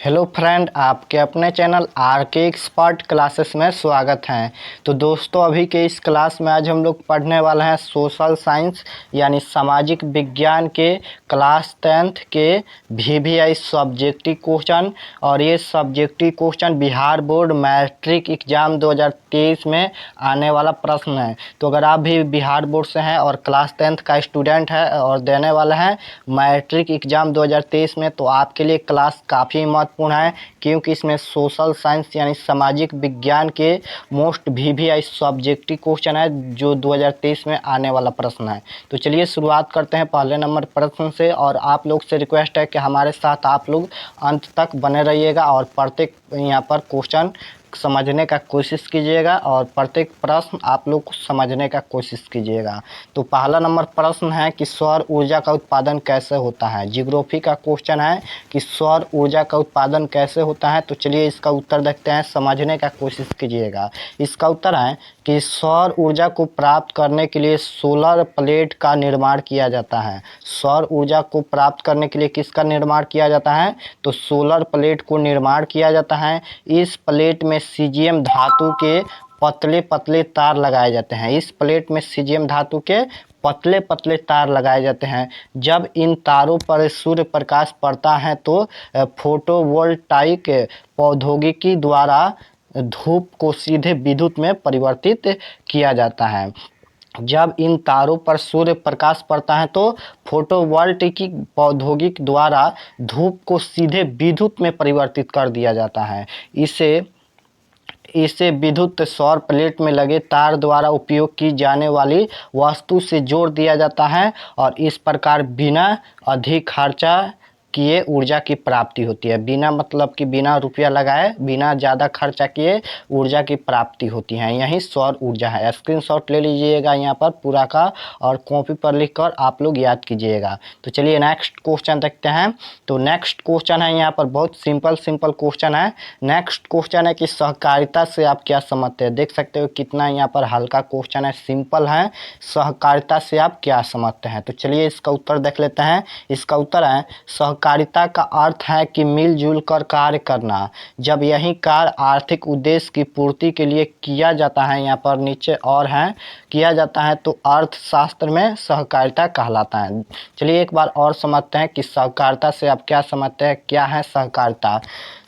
Hello friend, आपके अपने channel are के एक्सपर्ट क्लासेस में स्वागत है। तो दोस्तों, अभी के इस क्लास में आज हम लोग पढ़ने वाले हैं सोशल साइंस यानी सामाजिक विज्ञान के क्लास 10th के VVI सब्जेक्टिव क्वेश्चन। और ये subjective question Bihar board matric exam 2023 में आने वाला प्रश्न है। तो अगर आप भी बिहार बोर्ड से हैं और क्लास 10th का स्टूडेंट है और देने वाला है मैट्रिक एग्ज़ाम 2023 में, तो आपके लिए क्लास काफ़ी महत्वपूर्ण है, क्योंकि इसमें सोशल साइंस यानी सामाजिक विज्ञान के मोस्ट VVI सब्जेक्टिव क्वेश्चन है जो 2023 में आने वाला प्रश्न है। तो चलिए शुरुआत करते हैं पहले नंबर प्रश्न से। और आप लोग से रिक्वेस्ट है कि हमारे साथ आप लोग अंत तक बने रहिएगा और प्रत्येक यहाँ पर क्वेश्चन समझने का कोशिश कीजिएगा और प्रत्येक प्रश्न आप लोग समझने का कोशिश कीजिएगा। तो पहला नंबर प्रश्न है कि सौर ऊर्जा का उत्पादन कैसे होता है। जियोग्राफी का क्वेश्चन है कि सौर ऊर्जा का उत्पादन कैसे होता है। तो चलिए इसका उत्तर देखते हैं, समझने का कोशिश कीजिएगा। इसका उत्तर है कि सौर ऊर्जा को प्राप्त करने के लिए सोलर प्लेट का निर्माण किया जाता है। सौर ऊर्जा को प्राप्त करने के लिए किसका निर्माण किया जाता है? तो सोलर प्लेट को निर्माण किया जाता है। इस प्लेट में सीजियम धातु के पतले पतले तार लगाए जाते हैं। इस प्लेट में सीजियम धातु के पतले पतले तार लगाए जाते हैं। जब इन तारों पर सूर्य प्रकाश पड़ता है तो फोटोवोल्टाइक प्रौद्योगिकी द्वारा धूप को सीधे विद्युत में परिवर्तित किया जाता है। जब इन तारों पर सूर्य प्रकाश पड़ता है तो फोटोवोल्टिक प्रौद्योगिकी द्वारा धूप को सीधे विद्युत में परिवर्तित कर दिया जाता है। इसे विद्युत सौर प्लेट में लगे तार द्वारा उपयोग की जाने वाली वस्तु से जोड़ दिया जाता है और इस प्रकार बिना अधिक खर्चा किए ऊर्जा की प्राप्ति होती है। बिना मतलब कि बिना रुपया लगाए, बिना ज़्यादा खर्चा किए ऊर्जा की प्राप्ति होती है। यही सौर ऊर्जा है। स्क्रीनशॉट ले लीजिएगा यहाँ पर पूरा का और कॉपी पर लिखकर आप लोग याद कीजिएगा। तो चलिए नेक्स्ट क्वेश्चन देखते हैं। तो नेक्स्ट क्वेश्चन है यहाँ पर बहुत सिंपल क्वेश्चन है। नेक्स्ट क्वेश्चन है कि सहकारिता से आप क्या समझते हैं। देख सकते हो कितना यहाँ पर हल्का क्वेश्चन है, सिंपल है। सहकारिता से आप क्या समझते हैं? तो चलिए इसका उत्तर देख लेते हैं। इसका उत्तर है सहकारिता का अर्थ है कि मिलजुल कर कार्य करना। जब यही कार्य आर्थिक उद्देश्य की पूर्ति के लिए किया जाता है, यहाँ पर नीचे और है, किया जाता है तो अर्थशास्त्र में सहकारिता कहलाता है। चलिए एक बार और समझते हैं कि सहकारिता से आप क्या समझते हैं, क्या है सहकारिता।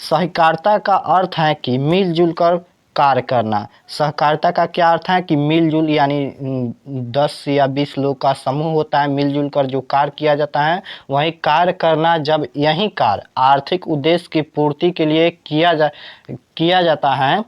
सहकारिता का अर्थ है कि मिलजुल कर कार्य करना। सहकारिता का क्या अर्थ है कि मिलजुल यानी 10 या 20 लोग का समूह होता है, मिलजुल कर जो कार्य किया जाता है वही कार्य करना। जब यही कार्य आर्थिक उद्देश्य की पूर्ति के लिए किया जाता है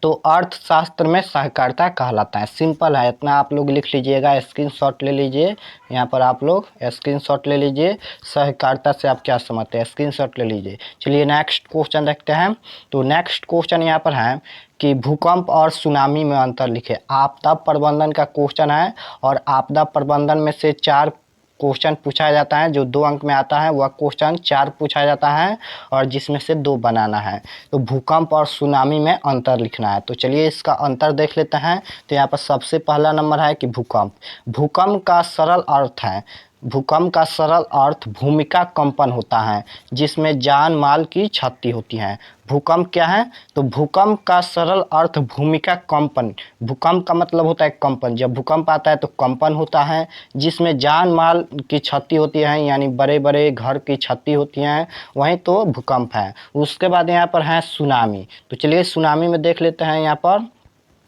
तो अर्थशास्त्र में सहकारिता कहलाता है। सिंपल है, इतना आप लोग लिख लीजिएगा, स्क्रीनशॉट ले लीजिए। यहाँ पर आप लोग स्क्रीनशॉट ले लीजिए। सहकारिता से आप क्या समझते हैं, स्क्रीनशॉट ले लीजिए। चलिए नेक्स्ट क्वेश्चन देखते हैं। तो नेक्स्ट क्वेश्चन यहाँ पर है कि भूकंप और सुनामी में अंतर लिखे। आपदा प्रबंधन का क्वेश्चन है और आपदा प्रबंधन में से 4 क्वेश्चन पूछा जाता है। जो 2 अंक में आता है वह क्वेश्चन 4 पूछा जाता है और जिसमें से 2 बनाना है। तो भूकंप और सुनामी में अंतर लिखना है। तो चलिए इसका अंतर देख लेते हैं। तो यहाँ पर सबसे पहला नंबर है कि भूकंप का सरल अर्थ है, भूकंप का सरल अर्थ भूमिका कंपन होता है जिसमें जान माल की क्षति होती है। भूकंप क्या है? तो भूकंप का सरल अर्थ भूमिका कंपन। भूकंप का मतलब होता है कंपन। जब भूकंप आता है तो कंपन होता है जिसमें जान माल की क्षति होती है, यानी बड़े बड़े घर की क्षति होती है, वहीं तो भूकंप है। उसके बाद यहाँ पर है सुनामी। तो चलिए सुनामी में देख लेते हैं। यहाँ पर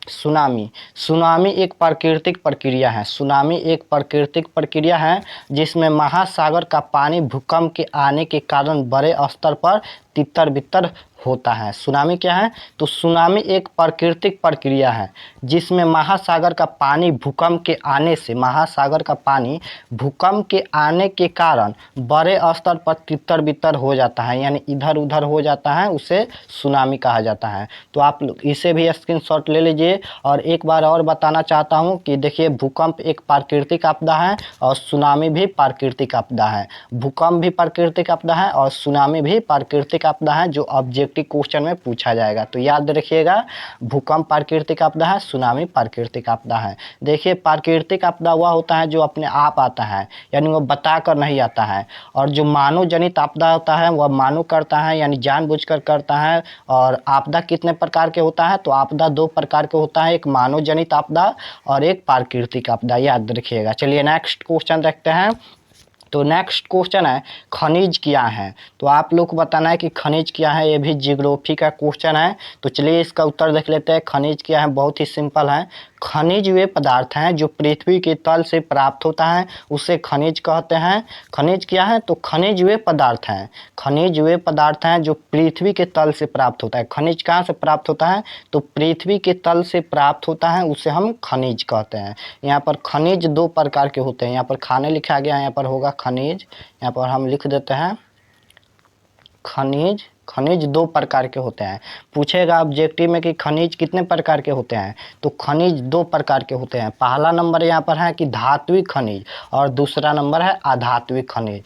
सुनामी एक प्राकृतिक प्रक्रिया है। सुनामी एक प्राकृतिक प्रक्रिया है जिसमें महासागर का पानी भूकंप के आने के कारण बड़े स्तर पर तितर बितर होता है। सुनामी क्या है? तो सुनामी एक प्राकृतिक प्रक्रिया है जिसमें महासागर का पानी भूकंप के आने से, महासागर का पानी भूकंप के आने के कारण बड़े स्तर पर तितर बितर हो जाता है, यानी इधर उधर हो जाता है, उसे सुनामी कहा जाता है। तो आप लोग इसे भी स्क्रीनशॉट ले लीजिए। और एक बार और बताना चाहता हूँ कि देखिए भूकंप एक प्राकृतिक आपदा है और सुनामी भी प्राकृतिक आपदा है। भूकंप भी प्राकृतिक आपदा है और सुनामी भी प्राकृतिक प्राकृतिक आपदा है जो ऑब्जेक्टिव क्वेश्चन में पूछा जाएगा। तो याद रखिएगा, भूकंप प्राकृतिक आपदा है, सुनामी प्राकृतिक आपदा है। देखिए, प्राकृतिक आपदा वह होता है जो अपने आप आता है, यानी वो बता कर नहीं आता है, और जो मानव जनित आपदा होता है वह मानव करता है, यानी जानबूझकर करता है। और आपदा कितने प्रकार के होता है? तो आपदा दो प्रकार के होता है, एक मानव जनित आपदा और एक प्राकृतिक आपदा, याद रखिएगा। चलिए नेक्स्ट क्वेश्चन देखते हैं। तो नेक्स्ट क्वेश्चन है, खनिज क्या है? तो आप लोग को बताना है कि खनिज क्या है, ये भी जियोग्राफी का क्वेश्चन है। तो चलिए इसका उत्तर देख लेते हैं। खनिज क्या है? बहुत ही सिंपल है। खनिज वे पदार्थ हैं जो पृथ्वी के तल से प्राप्त होता है, उसे खनिज कहते हैं। खनिज क्या है? तो खनिज वे पदार्थ हैं, खनिज वे पदार्थ हैं जो पृथ्वी के तल से प्राप्त होता है। खनिज कहाँ से प्राप्त होता है? तो पृथ्वी के तल से प्राप्त होता है, उसे हम खनिज कहते हैं। यहाँ पर खनिज दो प्रकार के होते हैं, यहाँ पर खाने लिखा गया, यहाँ पर होगा खनिज, यहाँ पर हम लिख देते हैं खनिज। खनिज दो प्रकार के होते हैं। पूछेगा ऑब्जेक्टिव में कि खनिज कितने प्रकार के होते हैं? तो खनिज दो प्रकार के होते हैं। पहला नंबर यहाँ पर है कि धात्विक खनिज, और दूसरा नंबर है अधात्विक खनिज।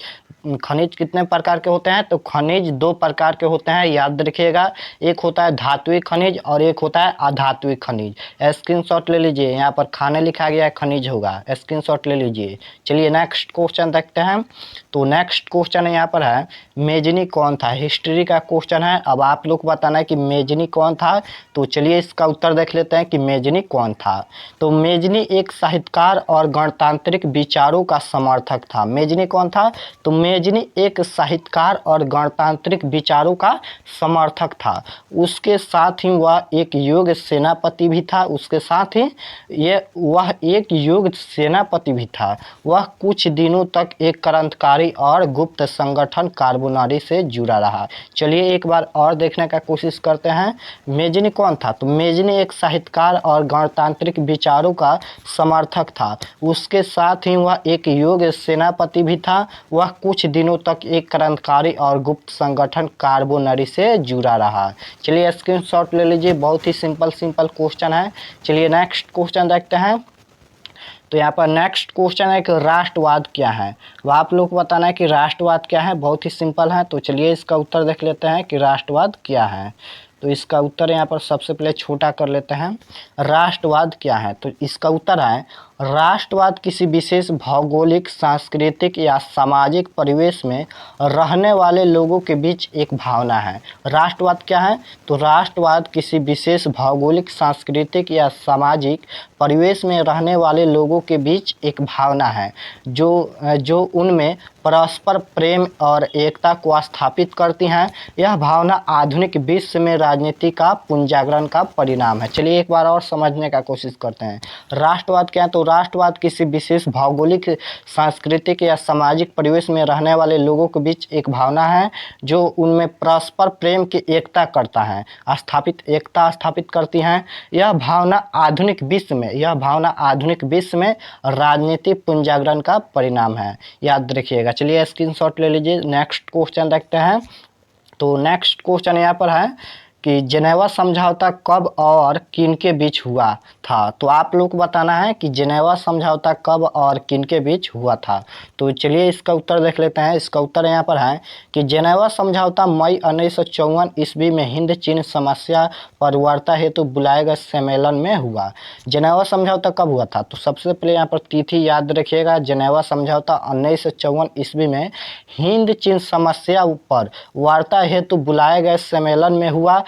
खनिज कितने प्रकार के होते हैं? तो खनिज दो प्रकार के होते हैं, याद रखिएगा। एक होता है धात्विक खनिज और एक होता है अधात्विक खनिज। स्क्रीनशॉट ले लीजिए, यहाँ पर खाने लिखा गया है, खनिज होगा, स्क्रीनशॉट ले लीजिए। चलिए नेक्स्ट क्वेश्चन देखते हैं। तो नेक्स्ट क्वेश्चन यहाँ पर है, मेजनी कौन था? हिस्ट्री का क्वेश्चन है। अब आप लोग को बताना है कि मेजनी कौन था। तो चलिए इसका उत्तर देख लेते हैं कि मेजनी कौन था। तो मेजनी एक साहित्यकार और गणतांत्रिक विचारों का समर्थक था। मेजनी कौन था? तो मेजनी एक साहित्यकार और गणतांत्रिक विचारों का समर्थक था। उसके साथ ही वह एक योग्य सेनापति भी था। उसके साथ ही वह एक योग्य सेनापति भी था। वह कुछ दिनों तक एक क्रांतिकारी और गुप्त संगठन कार्बोनारी से जुड़ा रहा। चलिए एक बार और देखने का कोशिश करते हैं। मेजनी कौन था? तो मेजनी एक साहित्यकार और गणतांत्रिक विचारों का समर्थक था। उसके साथ ही वह एक योग्य सेनापति भी था। वह कुछ दिनों तक एक क्रांतिकारी और गुप्त संगठन कार्बोनरी से जुड़ा रहा। चलिए स्क्रीनशॉट ले लीजिए, बहुत ही सिंपल क्वेश्चन है। चलिए नेक्स्ट क्वेश्चन देखते हैं। तो यहाँ पर नेक्स्ट क्वेश्चन है कि राष्ट्रवाद क्या है? वह आप लोग को बताना है कि राष्ट्रवाद क्या है। बहुत ही सिंपल है। तो चलिए इसका उत्तर देख लेते हैं कि राष्ट्रवाद क्या है। तो इसका उत्तर यहाँ पर सबसे पहले छोटा कर लेते हैं। राष्ट्रवाद क्या है? तो इसका उत्तर है, राष्ट्रवाद किसी विशेष भौगोलिक, सांस्कृतिक या सामाजिक परिवेश में रहने वाले लोगों के बीच एक भावना है। राष्ट्रवाद क्या है? तो राष्ट्रवाद किसी विशेष भौगोलिक, सांस्कृतिक या सामाजिक परिवेश में रहने वाले लोगों के बीच एक भावना है जो उनमें परस्पर प्रेम और एकता को स्थापित करती हैं। यह भावना आधुनिक विश्व में राजनीति का पुनर्जागरण का परिणाम है। चलिए एक बार और समझने का कोशिश करते हैं। राष्ट्रवाद क्या है? तो राष्ट्रवाद किसी विशेष भौगोलिक, सांस्कृतिक या सामाजिक परिवेश में रहने वाले लोगों के बीच एक भावना है जो उनमें परस्पर प्रेम की एकता करता है, एकता स्थापित करती हैं। यह भावना आधुनिक विश्व में राजनीति पुनर्जागरण का परिणाम है, याद रखिएगा। चलिए स्क्रीनशॉट ले लीजिए। नेक्स्ट क्वेश्चन देखते हैं। तो नेक्स्ट क्वेश्चन यहाँ पर है कि जेनेवा समझौता कब और किनके बीच हुआ था? तो आप लोग को बताना है कि जेनेवा समझौता कब और किनके बीच हुआ था। तो चलिए इसका उत्तर देख लेते हैं। इसका उत्तर यहाँ पर है कि जेनेवा समझौता मई 1954 ईस्वी में हिंद चीन समस्या पर वार्ता हेतु बुलाए गए सम्मेलन में हुआ। जेनेवा समझौता कब हुआ था? तो सबसे पहले यहाँ पर तिथि याद रखिएगा। जेनेवा समझौता 1954 ईस्वी में हिंद चीन समस्या पर वार्ता हेतु बुलाए गए सम्मेलन में हुआ।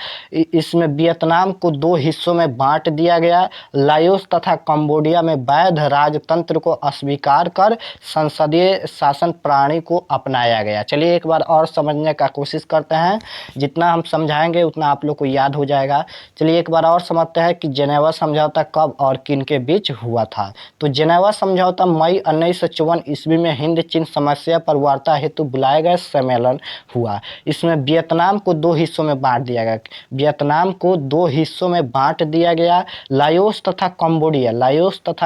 इसमें वियतनाम को दो हिस्सों में बांट दिया गया। लाओस तथा कंबोडिया में वैध राजतंत्र को अस्वीकार कर संसदीय शासन प्रणाली को अपनाया गया। चलिए एक बार और समझने का कोशिश करते हैं। जितना हम समझाएंगे उतना आप लोग को याद हो जाएगा। चलिए एक बार और समझते हैं कि जेनेवा समझौता कब और किनके बीच हुआ था। तो जेनेवा समझौता मई 1954 ईस्वी में हिंद चीन समस्या पर वार्ता हेतु बुलाए गए सम्मेलन हुआ। इसमें वियतनाम को दो हिस्सों में बांट दिया गया। लाओस तथा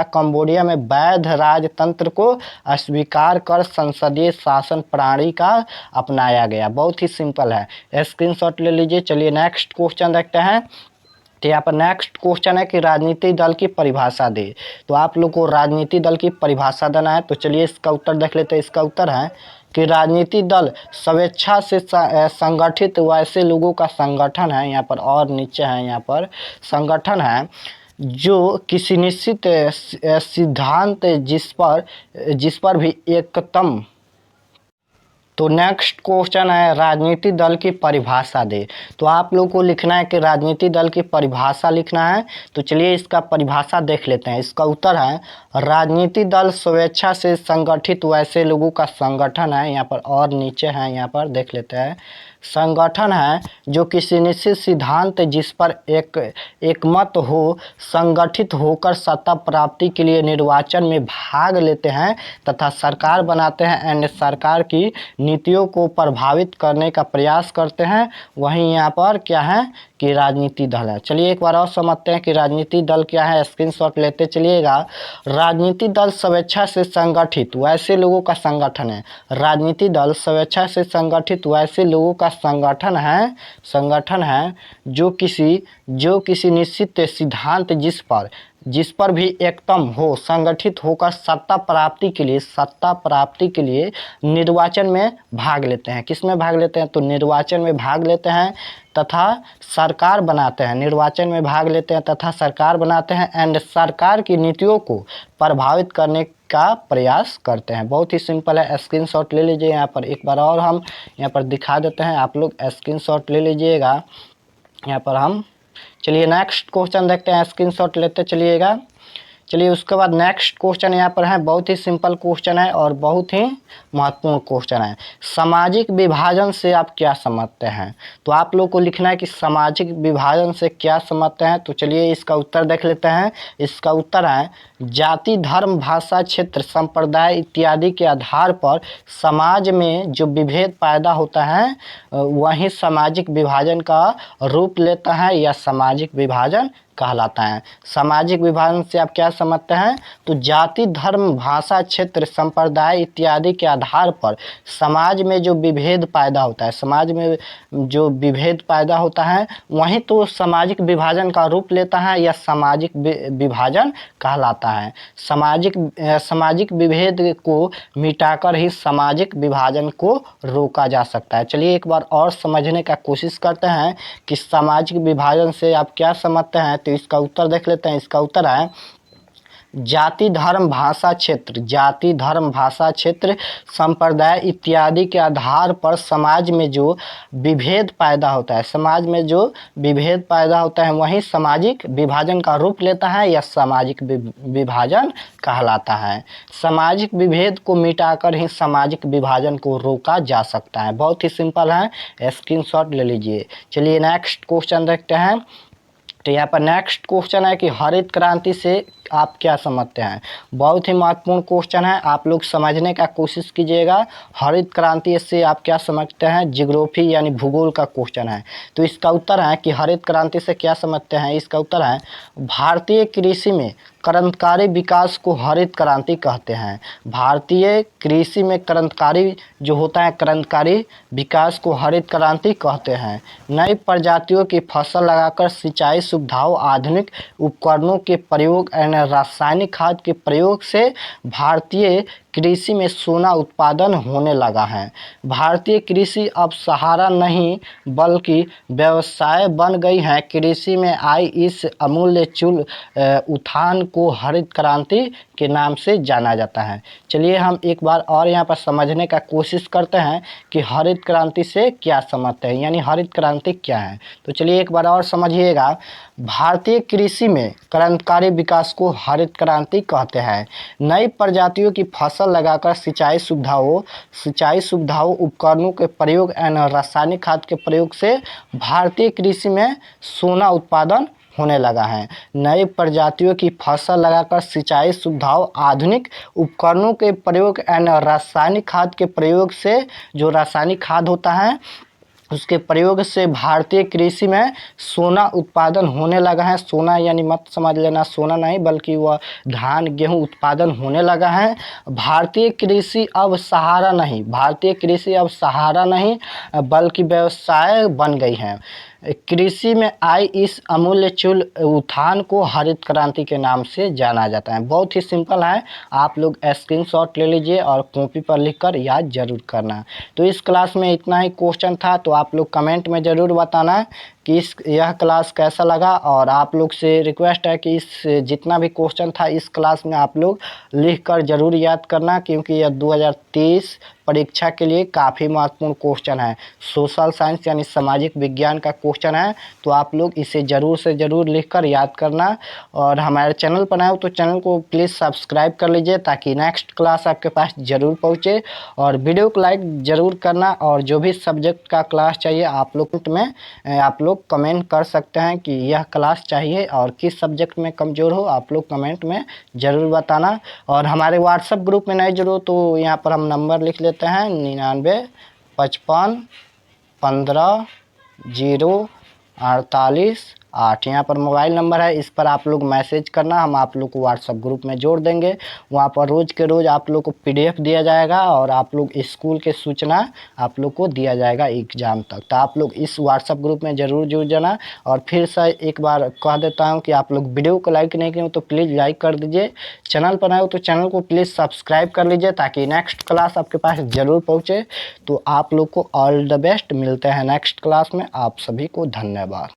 कंबोडिया में वैध राजतंत्र को अस्वीकार कर संसदीय शासन प्रणाली का अपनाया गया। बहुत ही सिंपल है, स्क्रीनशॉट ले लीजिए। चलिए नेक्स्ट क्वेश्चन देखते हैं। तो यहाँ पर नेक्स्ट क्वेश्चन है कि राजनीतिक दल की परिभाषा दे। तो आप लोग को राजनीतिक दल की परिभाषा देना है। तो चलिए इसका उत्तर देख लेते हैं। इसका उत्तर है कि राजनीतिक दल स्वेच्छा से संगठित वैसे लोगों का संगठन है, यहाँ पर और नीचे है, यहाँ पर संगठन है जो किसी निश्चित सिद्धांत जिस पर भी एकतम। तो नेक्स्ट क्वेश्चन है राजनीतिक दल की परिभाषा दे। तो आप लोग को लिखना है कि राजनीतिक दल की परिभाषा लिखना है। तो चलिए इसका परिभाषा देख लेते हैं। इसका उत्तर है राजनीतिक दल स्वेच्छा से संगठित वैसे लोगों का संगठन है, यहाँ पर और नीचे है, यहाँ पर देख लेते हैं। संगठन है जो किसी निश्चित सिद्धांत जिस पर एकमत हो संगठित होकर सत्ता प्राप्ति के लिए निर्वाचन में भाग लेते हैं तथा सरकार बनाते हैं एंड सरकार की नीतियों को प्रभावित करने का प्रयास करते हैं, वहीं यहाँ पर क्या है कि राजनीतिक दल है। चलिए एक बार और समझते हैं कि राजनीतिक दल क्या है, स्क्रीनशॉट लेते चलिएगा। राजनीतिक दल स्वेच्छा से संगठित वैसे लोगों का संगठन है। राजनीतिक दल स्वेच्छा से संगठित वैसे लोगों का संगठन है जो किसी निश्चित सिद्धांत जिस पर भी एकतम हो संगठित होकर सत्ता प्राप्ति के लिए निर्वाचन में भाग लेते हैं। किस में भाग लेते हैं? तो निर्वाचन में भाग लेते हैं तथा सरकार बनाते हैं। निर्वाचन में भाग लेते हैं तथा सरकार बनाते हैं एंड सरकार की नीतियों को प्रभावित करने का प्रयास करते हैं। बहुत ही सिंपल है, स्क्रीनशॉट ले लीजिए। यहाँ पर एक बार और हम यहाँ पर दिखा देते हैं, आप लोग स्क्रीनशॉट ले लीजिएगा। यहाँ पर हम चलिए नेक्स्ट क्वेश्चन देखते हैं, स्क्रीनशॉट लेते चलिएगा। चलिए उसके बाद नेक्स्ट क्वेश्चन यहाँ पर है, बहुत ही सिंपल क्वेश्चन है और बहुत ही महत्वपूर्ण क्वेश्चन है। सामाजिक विभाजन से आप क्या समझते हैं? तो आप लोग को लिखना है कि सामाजिक विभाजन से क्या समझते हैं। तो चलिए इसका उत्तर देख लेते हैं। इसका उत्तर है जाति, धर्म, भाषा, क्षेत्र, संप्रदाय इत्यादि के आधार पर समाज में जो विभेद पैदा होता है वही सामाजिक विभाजन का रूप लेता है या सामाजिक विभाजन कहलाता है। सामाजिक विभाजन से आप क्या समझते हैं? तो जाति, धर्म, भाषा, क्षेत्र, संप्रदाय इत्यादि के आधार पर समाज में जो विभेद पैदा होता है वही तो सामाजिक विभाजन का रूप लेता है या सामाजिक विभाजन कहलाता है। सामाजिक विभेद को मिटाकर ही सामाजिक विभाजन को रोका जा सकता है। चलिए एक बार और समझने का कोशिश करते हैं कि सामाजिक विभाजन से आप क्या समझते हैं। तो इसका उत्तर देख लेते हैं। इसका उत्तर है जाति, धर्म, भाषा, क्षेत्र, संप्रदाय इत्यादि के आधार पर समाज में जो विभेद पैदा होता है वही सामाजिक विभाजन का रूप लेता है या सामाजिक विभाजन कहलाता है। सामाजिक विभेद को मिटाकर ही सामाजिक विभाजन को रोका जा सकता है। बहुत ही सिंपल है, स्क्रीनशॉट ले लीजिए। चलिए नेक्स्ट क्वेश्चन देखते हैं। तो यहाँ पर नेक्स्ट क्वेश्चन है कि हरित क्रांति से आप क्या समझते हैं? बहुत ही महत्वपूर्ण क्वेश्चन है, आप लोग समझने का कोशिश कीजिएगा। हरित क्रांति से आप क्या समझते हैं? ज्योग्राफी यानी भूगोल का क्वेश्चन है। तो इसका उत्तर है कि हरित क्रांति से क्या समझते हैं। इसका उत्तर है भारतीय कृषि में क्रांतिकारी विकास को हरित क्रांति कहते हैं। भारतीय कृषि में क्रांतिकारी जो होता है क्रांतिकारी विकास को हरित क्रांति कहते हैं। नई प्रजातियों की फसल लगाकर सिंचाई सुविधाओं, आधुनिक उपकरणों के प्रयोग एवं रासायनिक खाद के प्रयोग से भारतीय कृषि में सोना उत्पादन होने लगा है। भारतीय कृषि अब सहारा नहीं बल्कि व्यवसाय बन गई है। कृषि में आई इस अमूल्य उत्थान को हरित क्रांति के नाम से जाना जाता है। चलिए हम एक बार और यहाँ पर समझने का कोशिश करते हैं कि हरित क्रांति से क्या समझते हैं, यानी हरित क्रांति क्या है। तो चलिए एक बार और समझिएगा। भारतीय कृषि में क्रांतिकारी विकास को हरित क्रांति कहते हैं। नई प्रजातियों की फसल लगाकर सिंचाई सुविधाओं, उपकरणों के प्रयोग एवं रासायनिक खाद के प्रयोग से भारतीय कृषि में सोना उत्पादन होने लगा है। नई प्रजातियों की फसल लगाकर सिंचाई सुविधाओं, आधुनिक उपकरणों के प्रयोग एवं रासायनिक खाद के प्रयोग से जो रासायनिक खाद होता है उसके प्रयोग से भारतीय कृषि में सोना उत्पादन होने लगा है। सोना यानी मत समझ लेना सोना नहीं बल्कि वह धान गेहूं उत्पादन होने लगा है। भारतीय कृषि अब सहारा नहीं बल्कि व्यवसाय बन गई है। कृषि में आई इस अमूल्य चूल उत्थान को हरित क्रांति के नाम से जाना जाता है। बहुत ही सिंपल है, आप लोग स्क्रीनशॉट ले लीजिए और कॉपी पर लिखकर याद जरूर करना। तो इस क्लास में इतना ही क्वेश्चन था, तो आप लोग कमेंट में ज़रूर बताना कि यह क्लास कैसा लगा। और आप लोग से रिक्वेस्ट है कि इस जितना भी क्वेश्चन था इस क्लास में आप लोग लिख कर ज़रूर याद करना, क्योंकि यह 2030 परीक्षा के लिए काफ़ी महत्वपूर्ण क्वेश्चन है। सोशल साइंस यानी सामाजिक विज्ञान का क्वेश्चन है, तो आप लोग इसे ज़रूर से ज़रूर लिखकर याद करना। और हमारे चैनल पर आए हो तो चैनल को प्लीज़ सब्सक्राइब कर लीजिए, ताकि नेक्स्ट क्लास आपके पास ज़रूर पहुँचे। और वीडियो को लाइक ज़रूर करना, और जो भी सब्जेक्ट का क्लास चाहिए आप लोग में आप लोग कमेंट कर सकते हैं कि यह क्लास चाहिए, और किस सब्जेक्ट में कमज़ोर हो आप लोग कमेंट में ज़रूर बताना। और हमारे व्हाट्सएप ग्रुप में नए जुड़ो तो यहाँ पर हम नंबर लिख लेते हैं 99551508। यहाँ पर मोबाइल नंबर है, इस पर आप लोग मैसेज करना, हम आप लोग को व्हाट्सएप ग्रुप में जोड़ देंगे। वहाँ पर रोज़ के रोज़ आप लोग को PDF दिया जाएगा, और आप लोग स्कूल के सूचना आप लोग को दिया जाएगा एग्ज़ाम तक। तो आप लोग इस व्हाट्सएप ग्रुप में ज़रूर जुड़ जाना। और फिर से एक बार कह देता हूँ कि आप लोग वीडियो को लाइक नहीं किए हो तो प्लीज़ लाइक कर दीजिए। चैनल पर आए हो तो चैनल को प्लीज़ सब्सक्राइब कर लीजिए, ताकि नेक्स्ट क्लास आपके पास ज़रूर पहुँचे। तो आप लोग को ऑल द बेस्ट, मिलते हैं नेक्स्ट क्लास में। आप सभी को धन्यवाद।